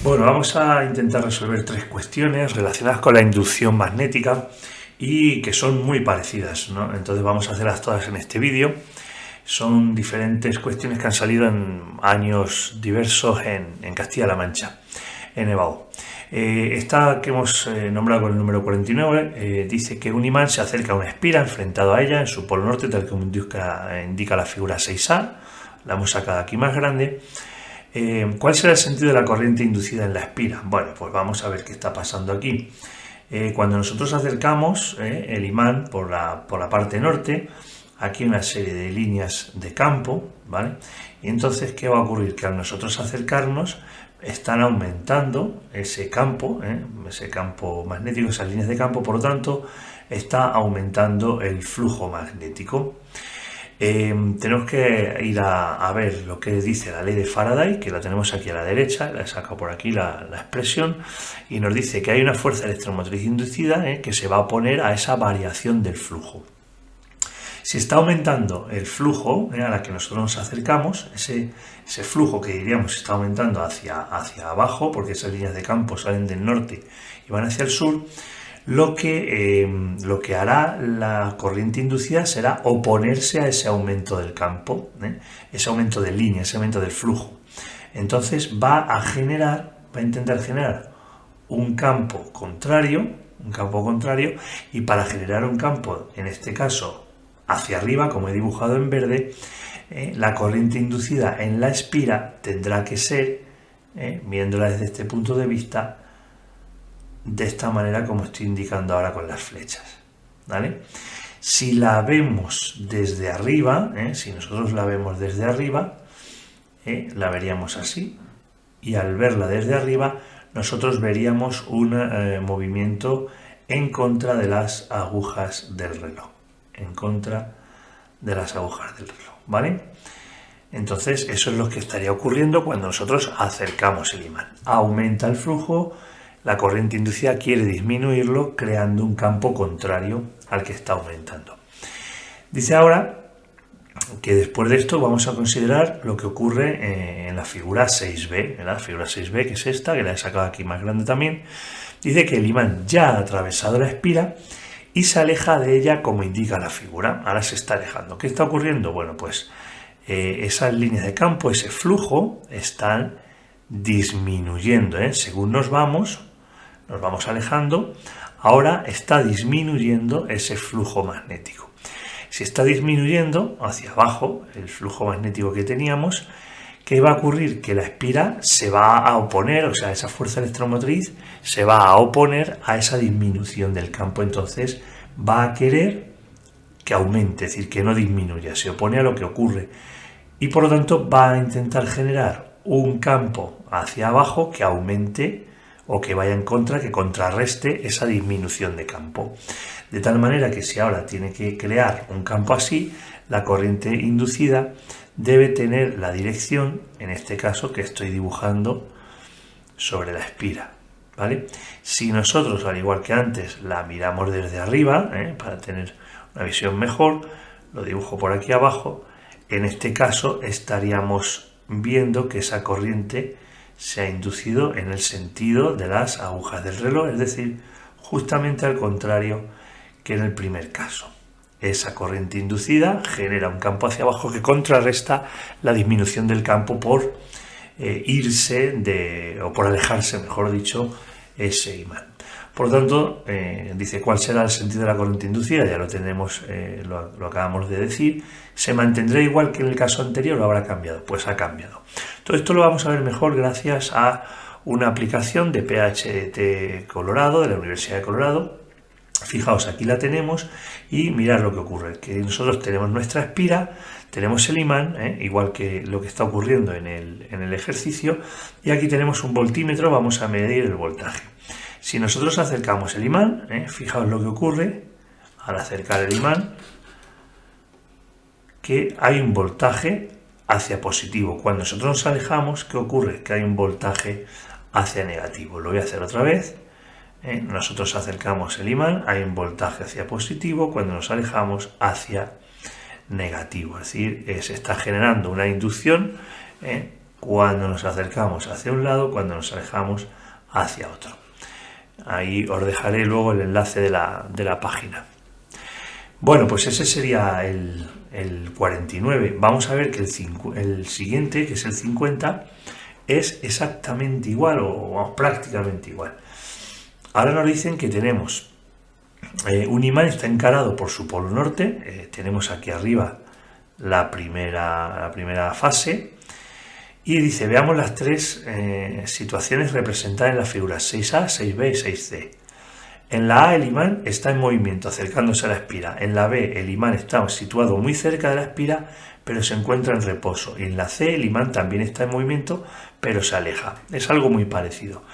Bueno, vamos a intentar resolver tres cuestiones relacionadas con la inducción magnética y que son muy parecidas, ¿no? Entonces vamos a hacerlas todas en este vídeo. Son diferentes cuestiones que han salido en años diversos en Castilla-La Mancha, en EBAU. Esta que hemos nombrado con el número 49 dice que un imán se acerca a una espira enfrentado a ella en su polo norte, tal como indica la figura 6A. La hemos sacado aquí más grande. ¿Cuál será el sentido de la corriente inducida en la espira? Bueno, pues vamos a ver qué está pasando aquí. Cuando nosotros acercamos el imán por la parte norte, aquí hay una serie de líneas de campo, ¿vale? Y entonces, ¿qué va a ocurrir? Que al nosotros acercarnos, están aumentando ese campo magnético, esas líneas de campo, por lo tanto, está aumentando el flujo magnético. Tenemos que ir a ver lo que dice la ley de Faraday, que la tenemos aquí a la derecha, la he sacado por aquí la expresión, y nos dice que hay una fuerza electromotriz inducida que se va a oponer a esa variación del flujo. Si está aumentando el flujo a la que nosotros nos acercamos, ese flujo que diríamos está aumentando hacia abajo, porque esas líneas de campo salen del norte y van hacia el sur, lo que hará la corriente inducida será oponerse a ese aumento del campo, ese aumento de línea, ese aumento del flujo. Entonces va a intentar generar un campo contrario, y para generar un campo, en este caso hacia arriba, como he dibujado en verde, la corriente inducida en la espira tendrá que ser, viéndola desde este punto de vista, de esta manera como estoy indicando ahora con las flechas, ¿vale? Si la vemos desde arriba, si nosotros la vemos desde arriba, la veríamos así, y al verla desde arriba nosotros veríamos un movimiento en contra de las agujas del reloj, ¿vale? Entonces eso es lo que estaría ocurriendo cuando nosotros acercamos el imán. Aumenta el flujo, la corriente inducida quiere disminuirlo creando un campo contrario al que está aumentando. Dice ahora que después de esto vamos a considerar lo que ocurre en la figura 6B, la figura 6B, que es esta, que la he sacado aquí más grande también. Dice que el imán ya ha atravesado la espira y se aleja de ella como indica la figura. Ahora se está alejando. ¿Qué está ocurriendo? Bueno, pues esas líneas de campo, ese flujo, están disminuyendo. Según nos vamos alejando, ahora está disminuyendo ese flujo magnético. Si está disminuyendo hacia abajo el flujo magnético que teníamos, ¿qué va a ocurrir? Que la espira se va a oponer, o sea, esa fuerza electromotriz se va a oponer a esa disminución del campo. Entonces va a querer que aumente, es decir, que no disminuya, se opone a lo que ocurre. Y por lo tanto va a intentar generar un campo hacia abajo que aumente o que vaya en contra, que contrarreste esa disminución de campo. De tal manera que si ahora tiene que crear un campo así, la corriente inducida debe tener la dirección, en este caso, que estoy dibujando sobre la espira, ¿vale? Si nosotros, al igual que antes, la miramos desde arriba, para tener una visión mejor, lo dibujo por aquí abajo, en este caso estaríamos viendo que esa corriente se ha inducido en el sentido de las agujas del reloj, es decir, justamente al contrario que en el primer caso. Esa corriente inducida genera un campo hacia abajo que contrarresta la disminución del campo por o por alejarse, mejor dicho, ese imán. Por lo tanto, dice cuál será el sentido de la corriente inducida, ya lo tenemos, lo acabamos de decir. ¿Se mantendrá igual que en el caso anterior o habrá cambiado? Pues ha cambiado. Todo esto lo vamos a ver mejor gracias a una aplicación de PHT Colorado, de la Universidad de Colorado. Fijaos, aquí la tenemos y mirad lo que ocurre, que nosotros tenemos nuestra espira, tenemos el imán, igual que lo que está ocurriendo en el ejercicio, y aquí tenemos un voltímetro, vamos a medir el voltaje. Si nosotros acercamos el imán, fijaos lo que ocurre al acercar el imán, que hay un voltaje hacia positivo. Cuando nosotros nos alejamos, ¿qué ocurre? Que hay un voltaje hacia negativo. Lo voy a hacer otra vez. Nosotros acercamos el imán, hay un voltaje hacia positivo, cuando nos alejamos hacia negativo. Es decir, se está generando una inducción cuando nos acercamos hacia un lado, cuando nos alejamos hacia otro. Ahí os dejaré luego el enlace de la página. Bueno, pues ese sería el 49. Vamos a ver que el siguiente, que es el 50, es exactamente igual o prácticamente igual. Ahora nos dicen que tenemos un imán, está encarado por su polo norte. Tenemos aquí arriba la primera fase. Y dice, veamos las tres situaciones representadas en las figuras 6A, 6B y 6C. En la A el imán está en movimiento, acercándose a la espira. En la B el imán está situado muy cerca de la espira, pero se encuentra en reposo. Y en la C el imán también está en movimiento, pero se aleja. Es algo muy parecido.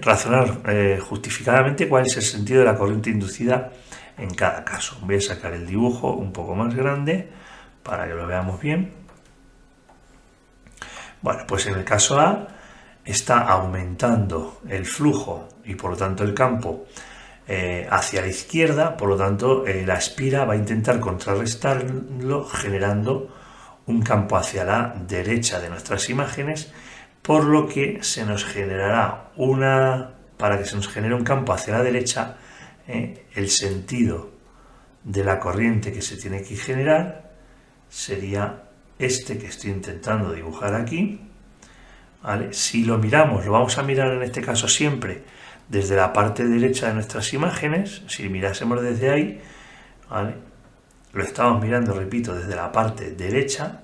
Razonar justificadamente cuál es el sentido de la corriente inducida en cada caso. Voy a sacar el dibujo un poco más grande para que lo veamos bien. Bueno, pues en el caso A está aumentando el flujo y por lo tanto el campo hacia la izquierda, por lo tanto la espira va a intentar contrarrestarlo generando un campo hacia la derecha de nuestras imágenes, por lo que se nos generará para que se nos genere un campo hacia la derecha, el sentido de la corriente que se tiene que generar sería este que estoy intentando dibujar aquí, ¿vale? Si lo miramos, lo vamos a mirar en este caso siempre desde la parte derecha de nuestras imágenes. Si mirásemos desde ahí, ¿vale? Lo estamos mirando, repito, desde la parte derecha,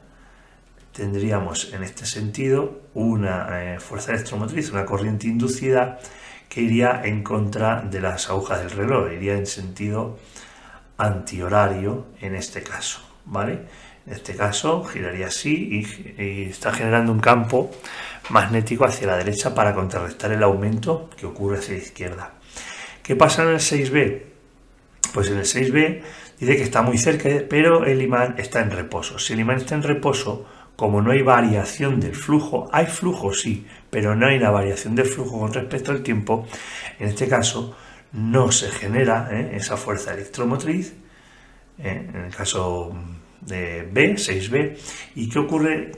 tendríamos en este sentido una fuerza electromotriz, una corriente inducida que iría en contra de las agujas del reloj, iría en sentido antihorario en este caso, ¿vale? En este caso giraría así y está generando un campo magnético hacia la derecha para contrarrestar el aumento que ocurre hacia la izquierda. ¿Qué pasa en el 6B? Pues en el 6B dice que está muy cerca, pero el imán está en reposo. Si el imán está en reposo, como no hay variación del flujo, hay flujo sí, pero no hay una variación del flujo con respecto al tiempo, en este caso no se genera esa fuerza electromotriz, en el caso de B, 6B. ¿Y qué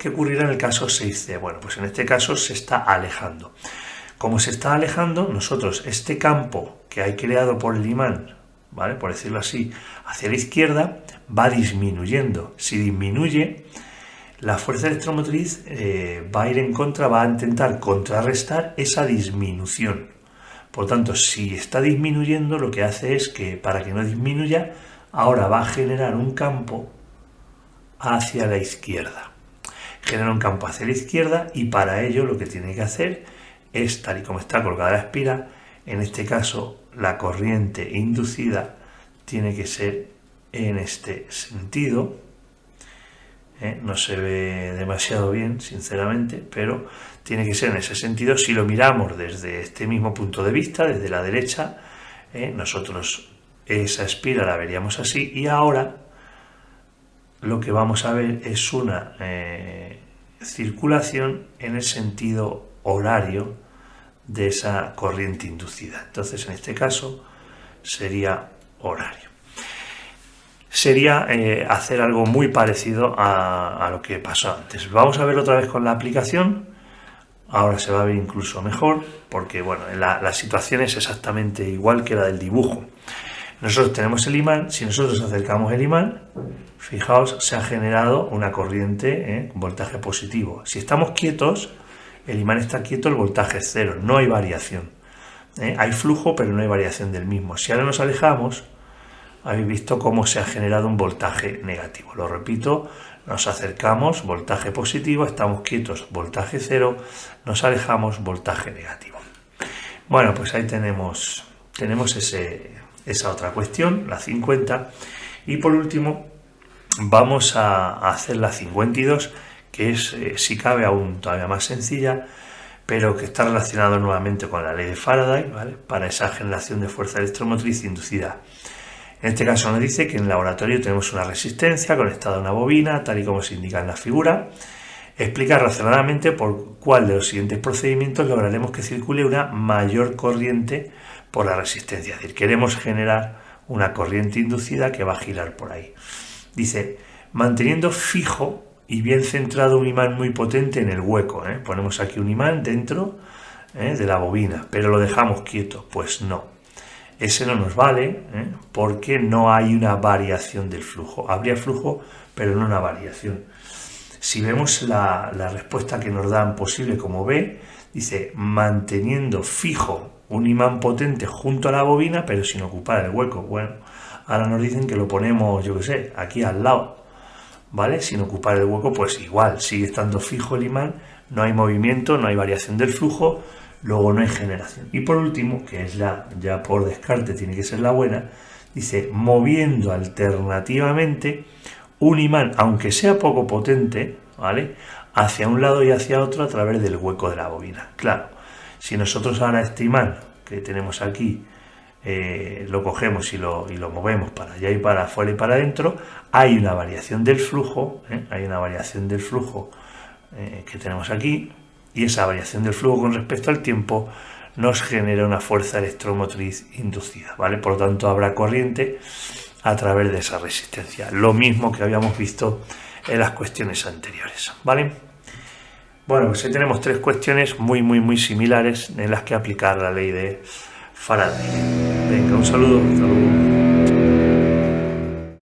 ocurrirá en el caso 6C? Bueno, pues en este caso se está alejando. Como se está alejando, nosotros este campo que hay creado por el imán, ¿vale?, por decirlo así, hacia la izquierda, va disminuyendo. Si disminuye, la fuerza electromotriz va a ir en contra, va a intentar contrarrestar esa disminución. Por tanto, si está disminuyendo, lo que hace es que, para que no disminuya, ahora va a generar un campo hacia la izquierda. Genera un campo hacia la izquierda y para ello lo que tiene que hacer es, tal y como está colgada la espira, en este caso la corriente inducida tiene que ser en este sentido. No se ve demasiado bien, sinceramente, pero tiene que ser en ese sentido. Si lo miramos desde este mismo punto de vista, desde la derecha, nosotros esa espira la veríamos así, y ahora lo que vamos a ver es una circulación en el sentido horario de esa corriente inducida. Entonces, en este caso, sería horario. Sería hacer algo muy parecido a lo que pasó antes. Vamos a ver otra vez con la aplicación. Ahora se va a ver incluso mejor, porque bueno, la situación es exactamente igual que la del dibujo. Nosotros tenemos el imán. Si nosotros acercamos el imán, fijaos, se ha generado una corriente, voltaje positivo. Si estamos quietos, el imán está quieto, el voltaje es cero, no hay variación. Hay flujo, pero no hay variación del mismo. Si ahora nos alejamos, habéis visto cómo se ha generado un voltaje negativo. Lo repito, nos acercamos, voltaje positivo, estamos quietos, voltaje cero, nos alejamos, voltaje negativo. Bueno, pues ahí tenemos esa otra cuestión, la 50. Y por último, vamos a hacer la 52, que es, si cabe, aún todavía más sencilla, pero que está relacionado nuevamente con la ley de Faraday, ¿vale?, para esa generación de fuerza electromotriz inducida. En este caso nos dice que en el laboratorio tenemos una resistencia conectada a una bobina, tal y como se indica en la figura. Explica razonadamente por cuál de los siguientes procedimientos lograremos que circule una mayor corriente por la resistencia. Es decir, queremos generar una corriente inducida que va a girar por ahí. Dice, manteniendo fijo y bien centrado un imán muy potente en el hueco. Ponemos aquí un imán dentro de la bobina, pero lo dejamos quieto. Pues no, ese no nos vale, porque no hay una variación del flujo. Habría flujo, pero no una variación. Si vemos la respuesta que nos dan posible como B, dice manteniendo fijo un imán potente junto a la bobina, pero sin ocupar el hueco. Bueno, ahora nos dicen que lo ponemos, yo qué sé, aquí al lado, ¿vale? Sin ocupar el hueco, pues igual, sigue estando fijo el imán, no hay movimiento, no hay variación del flujo, luego no hay generación. Y por último, que es ya por descarte tiene que ser la buena, dice moviendo alternativamente un imán, aunque sea poco potente, ¿vale?, hacia un lado y hacia otro a través del hueco de la bobina. Claro, si nosotros ahora este imán que tenemos aquí lo cogemos y lo movemos para allá y para afuera y para adentro, hay una variación del flujo, hay una variación del flujo que tenemos aquí, y esa variación del flujo con respecto al tiempo nos genera una fuerza electromotriz inducida, ¿vale? Por lo tanto, habrá corriente a través de esa resistencia. Lo mismo que habíamos visto en las cuestiones anteriores, ¿vale? Bueno, pues ahí tenemos tres cuestiones muy similares en las que aplicar la ley de Faraday. Venga, un saludo, hasta luego.